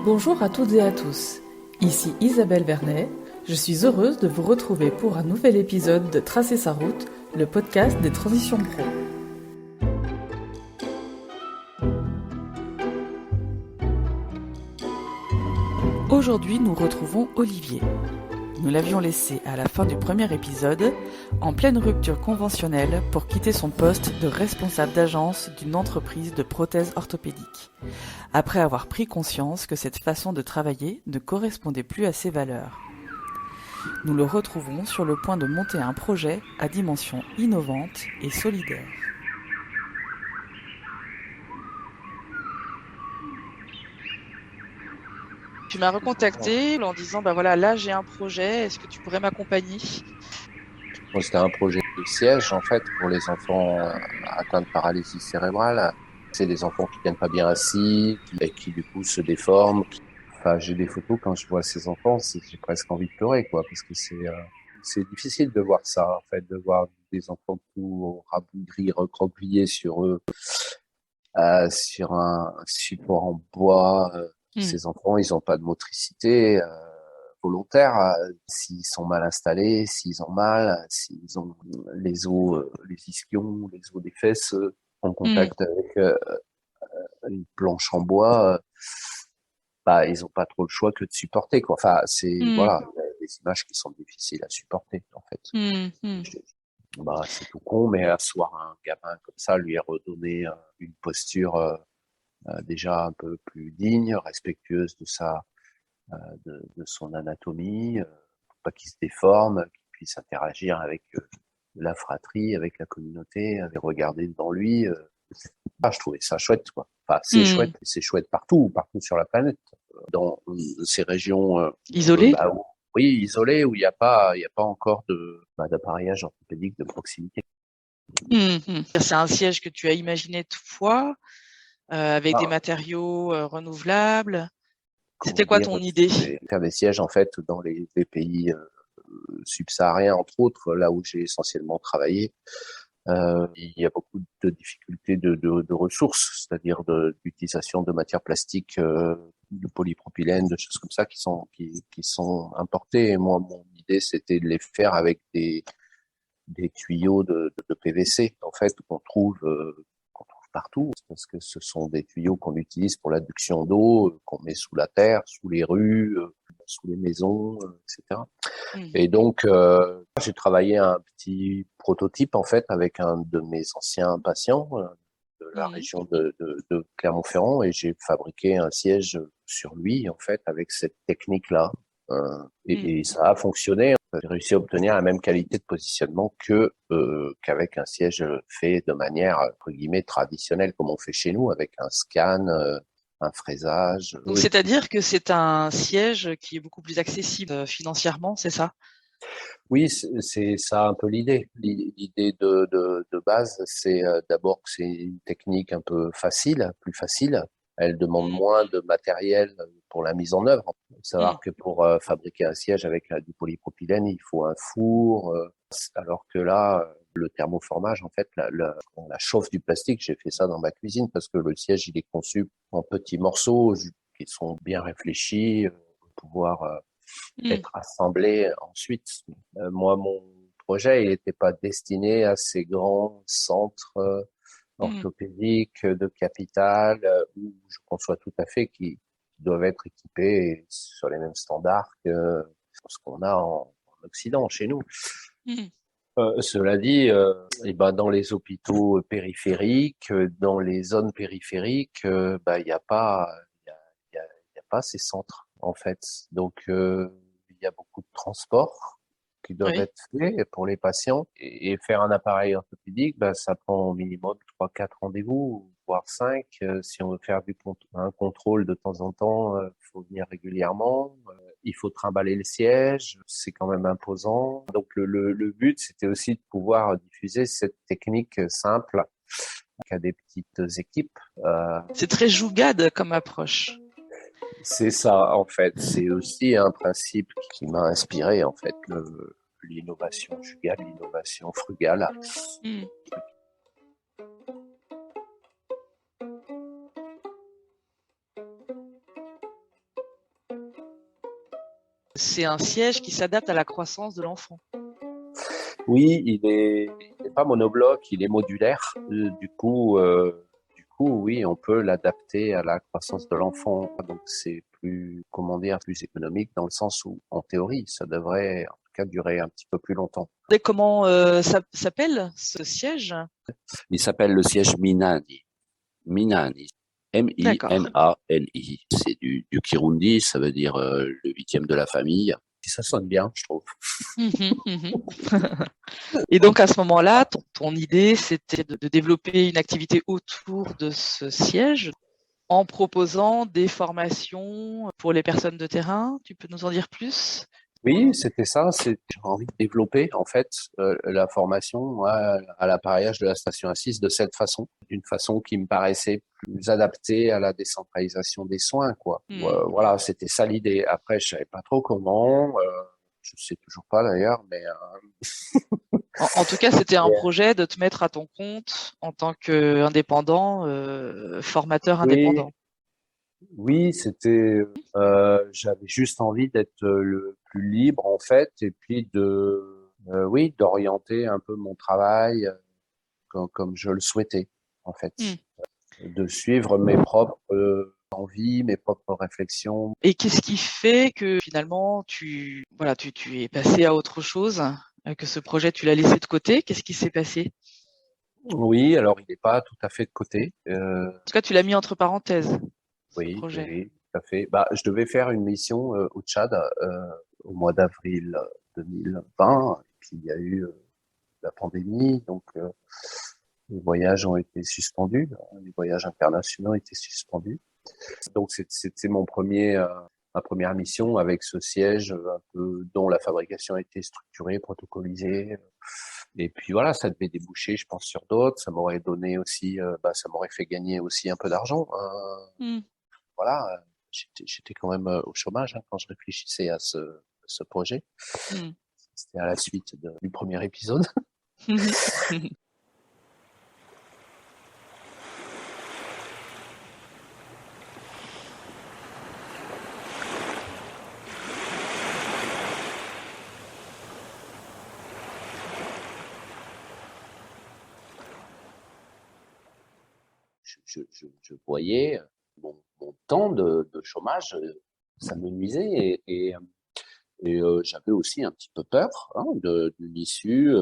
Bonjour à toutes et à tous, ici Isabelle Vernet, je suis heureuse de vous retrouver pour un nouvel épisode de Tracer sa route, le podcast des transitions pro. Aujourd'hui, nous retrouvons Olivier. Nous l'avions laissé à la fin du premier épisode, en pleine rupture conventionnelle pour quitter son poste de responsable d'agence d'une entreprise de prothèses orthopédiques, après avoir pris conscience que cette façon de travailler ne correspondait plus à ses valeurs. Nous le retrouvons sur le point de monter un projet à dimension innovante et solidaire. Tu m'as recontacté en disant, voilà, là j'ai un projet, est-ce que tu pourrais m'accompagner? Bon, c'était un projet de siège, en fait, pour les enfants atteints de paralysie cérébrale. C'est des enfants qui tiennent pas bien assis, qui du coup se déforment. Enfin, j'ai des photos quand je vois ces enfants, j'ai presque envie de pleurer, quoi, parce que c'est difficile de voir ça, en fait, de voir des enfants tout rabougris, recroquevillés sur eux, sur un support en bois. Ces enfants, ils ont pas de motricité volontaire. S'ils sont mal installés, s'ils ont mal, s'ils ont les os, les ischions, les os des fesses en contact avec une planche en bois, ils ont pas trop le choix que de supporter, quoi. Enfin, voilà, il y a des images qui sont difficiles à supporter, en fait. C'est tout con, mais asseoir un gamin comme ça, lui redonner une posture déjà un peu plus digne, respectueuse de son anatomie, pour pas qu'il se déforme, qu'il puisse interagir avec la fratrie, avec la communauté, regarder devant lui. Je trouvais ça chouette, quoi. Enfin, c'est chouette partout sur la planète, dans ces régions Isolé? oui, isolées, où il y a pas encore d'appareillage orthopédique de proximité. C'est un siège que tu as imaginé toi, avec des Ah, matériaux renouvelables. comment C'était quoi dire, ton idée? faire des sièges en fait dans les pays subsahariens, entre autres, là où j'ai essentiellement travaillé. Il y a beaucoup de difficultés de ressources, c'est-à-dire d'utilisation de matières plastiques, de polypropylène, de choses comme ça qui sont importées. Et moi, mon idée, c'était de les faire avec des tuyaux de PVC, en fait, qu'on trouve partout, parce que ce sont des tuyaux qu'on utilise pour l'adduction d'eau, qu'on met sous la terre, sous les rues, sous les maisons, etc. Et donc, j'ai travaillé un petit prototype, en fait, avec un de mes anciens patients de la région de Clermont-Ferrand, et j'ai fabriqué un siège sur lui, en fait, avec cette technique-là. Et ça a fonctionné. J'ai réussi à obtenir la même qualité de positionnement qu'avec un siège fait de manière, entre guillemets, traditionnelle, comme on fait chez nous, avec un scan, un fraisage. Donc, c'est-à-dire que c'est un siège qui est beaucoup plus accessible financièrement, c'est ça? Oui, c'est ça un peu l'idée. L'idée de base, c'est d'abord que c'est une technique un peu plus facile. Elle demande moins de matériel pour la mise en œuvre. Il faut savoir que pour fabriquer un siège avec du polypropylène, il faut un four, alors que là, le thermoformage, en fait, la chauffe du plastique, j'ai fait ça dans ma cuisine parce que le siège, il est conçu en petits morceaux qui sont bien réfléchis pour pouvoir être assemblé ensuite. Moi, mon projet, il n'était pas destiné à ces grands centres orthopédiques de capitale où je conçois tout à fait qu'ils doivent être équipés sur les mêmes standards que ce qu'on a en Occident, chez nous. Cela dit, dans les hôpitaux périphériques, dans les zones périphériques, il y a pas, il y a pas ces centres en fait. Donc, il y a beaucoup de transports qui doivent Oui. être faits pour les patients et faire un appareil orthopédique, ça prend au minimum 3-4 rendez-vous, voire 5. Si on veut faire un contrôle de temps en temps, faut venir régulièrement. Il faut trimballer le siège, c'est quand même imposant. Donc le but, c'était aussi de pouvoir diffuser cette technique simple à des petites équipes. C'est très jougade comme approche. C'est ça, en fait. C'est aussi un principe qui m'a inspiré, en fait, l'innovation jugale, l'innovation frugale. C'est un siège qui s'adapte à la croissance de l'enfant. Oui, il est pas monobloc, il est modulaire. Du coup, oui, on peut l'adapter à la croissance de l'enfant. Donc, c'est plus, comment dire, plus économique dans le sens où, en théorie, ça devrait, en tout cas, durer un petit peu plus longtemps. Et comment ça s'appelle ce siège? Il s'appelle le siège Minani. Minani. D'accord. Minani. C'est du Kirundi, ça veut dire le 8e de la famille. Et ça sonne bien, je trouve. Mhm, mhm. Et donc à ce moment-là, ton idée, c'était de développer une activité autour de ce siège en proposant des formations pour les personnes de terrain. Tu peux nous en dire plus? Oui, c'était ça. J'ai envie de développer en fait la formation à l'appareillage de la station assise de cette façon, d'une façon qui me paraissait plus adaptée à la décentralisation des soins, quoi. Voilà, c'était ça l'idée. Après, je savais pas trop comment. Je sais toujours pas d'ailleurs, mais En tout cas, c'était un projet de te mettre à ton compte en tant qu'indépendant, formateur oui, indépendant. oui, j'avais juste envie d'être le plus libre en fait, et puis oui, d'orienter un peu mon travail comme je le souhaitais en fait. Hmm. De suivre mes propres envies, mes propres réflexions. Et qu'est-ce qui fait que finalement tu es passé à autre chose, que ce projet tu l'as laissé de côté? Qu'est-ce qui s'est passé? Oui, alors il n'est pas tout à fait de côté. En tout cas, tu l'as mis entre parenthèses, ce Oui, oui, projet. oui, tout à fait. Bah, je devais faire une mission au Tchad au mois d'avril 2020, et puis il y a eu la pandémie, donc les voyages ont été suspendus, les voyages internationaux ont été suspendus. Donc c'était ma première mission avec ce siège un peu dont la fabrication a été structurée, protocolisée. Et puis voilà, ça devait déboucher, je pense, sur d'autres. Ça m'aurait donné aussi, ça m'aurait fait gagner aussi un peu d'argent. Hmm. Voilà, j'étais quand même au chômage quand je réfléchissais à ce projet. Hmm. C'était à la suite du premier épisode. Je voyais mon temps de chômage, ça me nuisait et j'avais aussi un petit peu peur d'une issue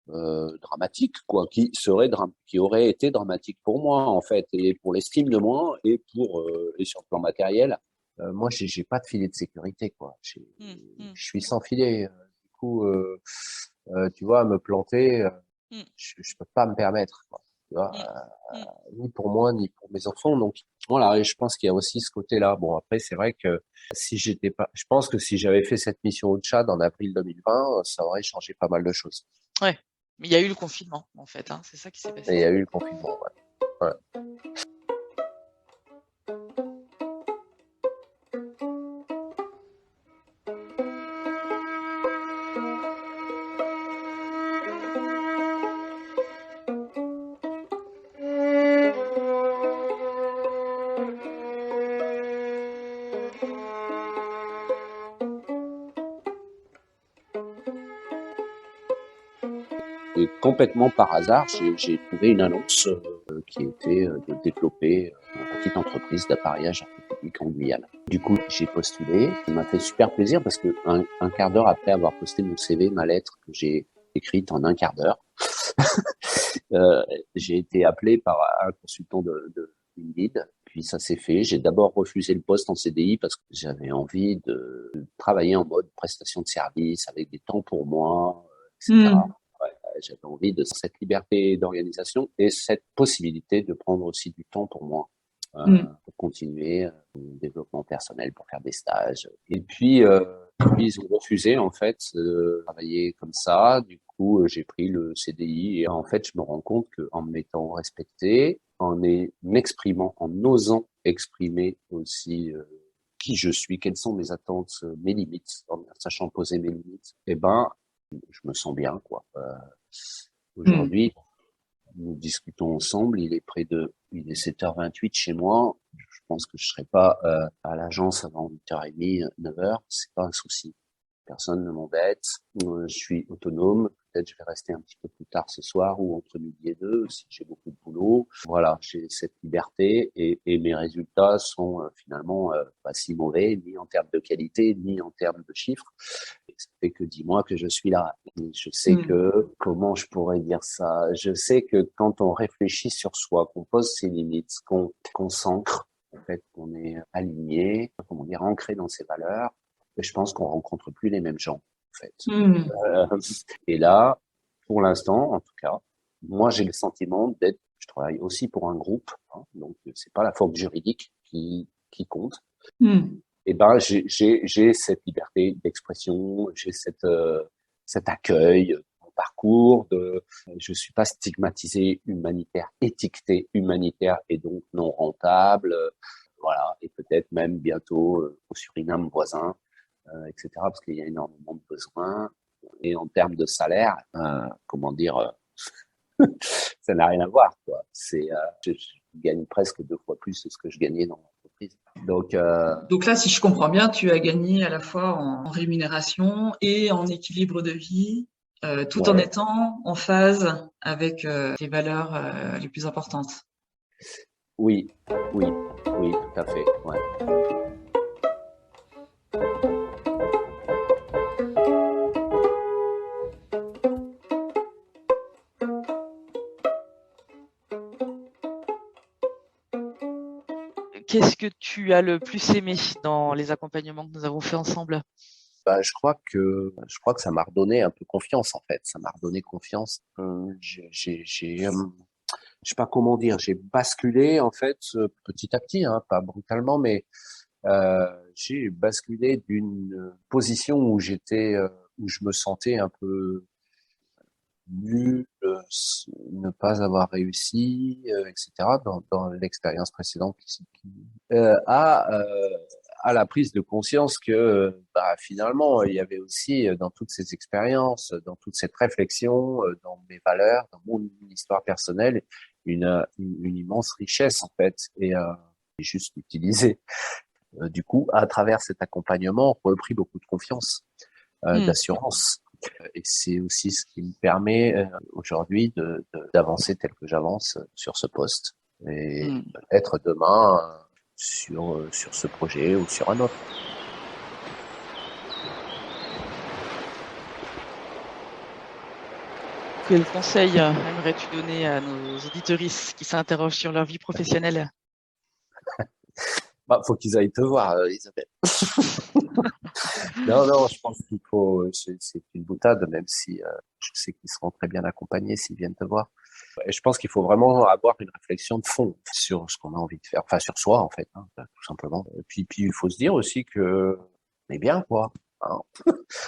dramatique, quoi, qui aurait été dramatique pour moi en fait, et pour l'estime de moi et sur le plan matériel. Moi, j'ai pas de filet de sécurité, quoi. Hmm. Hmm. Je suis sans filet. Du coup, tu vois, me planter, Hmm. je peux pas me permettre, quoi. Tu vois, Hmm. Hmm. ni pour moi ni pour mes enfants. Donc voilà, et je pense qu'il y a aussi ce côté-là. Bon, après, c'est vrai que je pense que si j'avais fait cette mission au Tchad en avril 2020, ça aurait changé pas mal de choses. Ouais. Mais il y a eu le confinement, en fait, hein. C'est ça qui s'est Et il y passé. a eu le confinement, ouais. Ouais. Et complètement par hasard, j'ai trouvé une annonce qui était de développer une petite entreprise d'appareillage orthopédique en Guyane. Du coup, j'ai postulé. Ça m'a fait super plaisir parce que un quart d'heure après avoir posté mon CV, ma lettre que j'ai écrite en un quart d'heure, euh, j'ai été appelé par un consultant de Indeed. Puis ça s'est fait. J'ai d'abord refusé le poste en CDI parce que j'avais envie de travailler en mode prestation de service avec des temps pour moi, etc. Hmm. Ouais, j'avais envie de cette liberté d'organisation et cette possibilité de prendre aussi du temps pour moi, Hmm. pour continuer mon développement personnel, pour faire des stages. Et puis ils ont refusé en fait de travailler comme ça. Du coup, j'ai pris le CDI et en fait, je me rends compte qu'en me mettant respecté, m'exprimant, en osant exprimer aussi qui je suis, quelles sont mes attentes, mes limites, en sachant poser mes limites, eh ben, je me sens bien, quoi. Hmm. Aujourd'hui, nous discutons ensemble, il est 7h28 chez moi. Je pense que je serai pas à l'agence avant 8h30, 9h, c'est pas un souci. Personne ne m'embête, je suis autonome, peut-être je vais rester un petit peu plus tard ce soir ou entre midi et 2 si j'ai beaucoup de boulot. Voilà, j'ai cette liberté et mes résultats sont finalement pas si mauvais, ni en termes de qualité, ni en termes de chiffres. Et ça fait que 10 mois que je suis là. Et je sais que, comment je pourrais dire ça, je sais que quand on réfléchit sur soi, qu'on pose ses limites, qu'on s'ancre, en fait, qu'on est aligné, comment dire, ancré dans ses valeurs, je pense qu'on rencontre plus les mêmes gens, en fait. Et là, pour l'instant, en tout cas, moi, j'ai le sentiment je travaille aussi pour un groupe, hein, donc c'est pas la forme juridique qui compte. Et ben, j'ai cette liberté d'expression, j'ai cet accueil, mon parcours je suis pas stigmatisé humanitaire, étiqueté humanitaire et donc non rentable, voilà, et peut-être même bientôt au Suriname voisin. Etc. Parce qu'il y a énormément de besoins. Et en termes de salaire, comment dire, ça n'a rien à voir, quoi. Je gagne presque 2 fois plus que ce que je gagnais dans l'entreprise. Donc là, si je comprends bien, tu as gagné à la fois en rémunération et en équilibre de vie, tout en étant en phase avec les valeurs les plus importantes. Oui, tout à fait, ouais. Qu'est-ce que tu as le plus aimé dans les accompagnements que nous avons fait ensemble? Je crois que ça m'a redonné un peu confiance, en fait. Ça m'a redonné confiance. Je sais pas comment dire, j'ai basculé, en fait, petit à petit, hein, pas brutalement, mais j'ai basculé d'une position où je me sentais un peu nul, ne pas avoir réussi, etc. dans l'expérience précédente à la prise de conscience que finalement il y avait aussi dans toutes ces expériences, dans toute cette réflexion, dans mes valeurs, dans mon histoire personnelle, une immense richesse en fait, et j'ai juste utilisé du coup à travers cet accompagnement repris beaucoup de confiance, d'assurance. Et c'est aussi ce qui me permet aujourd'hui d'avancer tel que j'avance sur ce poste et peut-être demain sur ce projet ou sur un autre. Quel conseil aimerais-tu donner à nos auditeuristes qui s'interrogent sur leur vie professionnelle? Faut qu'ils aillent te voir, Isabelle. Non, je pense qu'il faut, c'est une boutade, même si je sais qu'ils seront très bien accompagnés s'ils viennent te voir. Et je pense qu'il faut vraiment avoir une réflexion de fond sur ce qu'on a envie de faire, enfin sur soi en fait, hein, tout simplement. Et puis il faut se dire aussi que on est bien, quoi. Hein.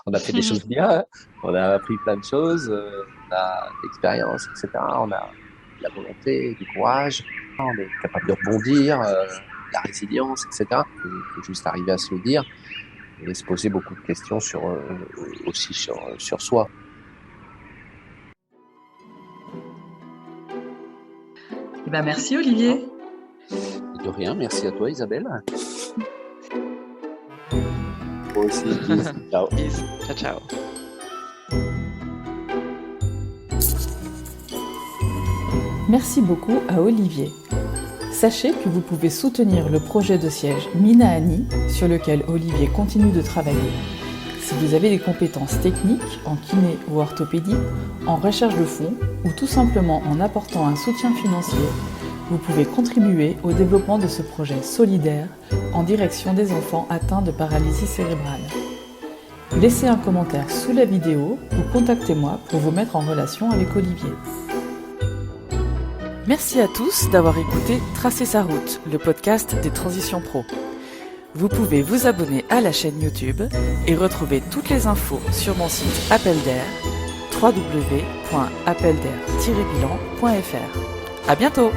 On a fait des choses bien, hein. On a appris plein de choses, on a l'expérience, etc. On a la volonté, du courage, on est capable de rebondir, la résilience, etc. Il faut juste arriver à se le dire et se poser beaucoup de questions aussi sur soi. Eh ben, merci Olivier. De rien, merci à toi Isabelle. Moi aussi, ciao. Ciao. Merci beaucoup à Olivier. Sachez que vous pouvez soutenir le projet de siège Minaani sur lequel Olivier continue de travailler. Si vous avez des compétences techniques en kiné ou orthopédie, en recherche de fonds ou tout simplement en apportant un soutien financier, vous pouvez contribuer au développement de ce projet solidaire en direction des enfants atteints de paralysie cérébrale. Laissez un commentaire sous la vidéo ou contactez-moi pour vous mettre en relation avec Olivier. Merci à tous d'avoir écouté Tracer sa route, le podcast des transitions pro. Vous pouvez vous abonner à la chaîne YouTube et retrouver toutes les infos sur mon site Appel d'Air, www.appeldair-bilan.fr. À bientôt!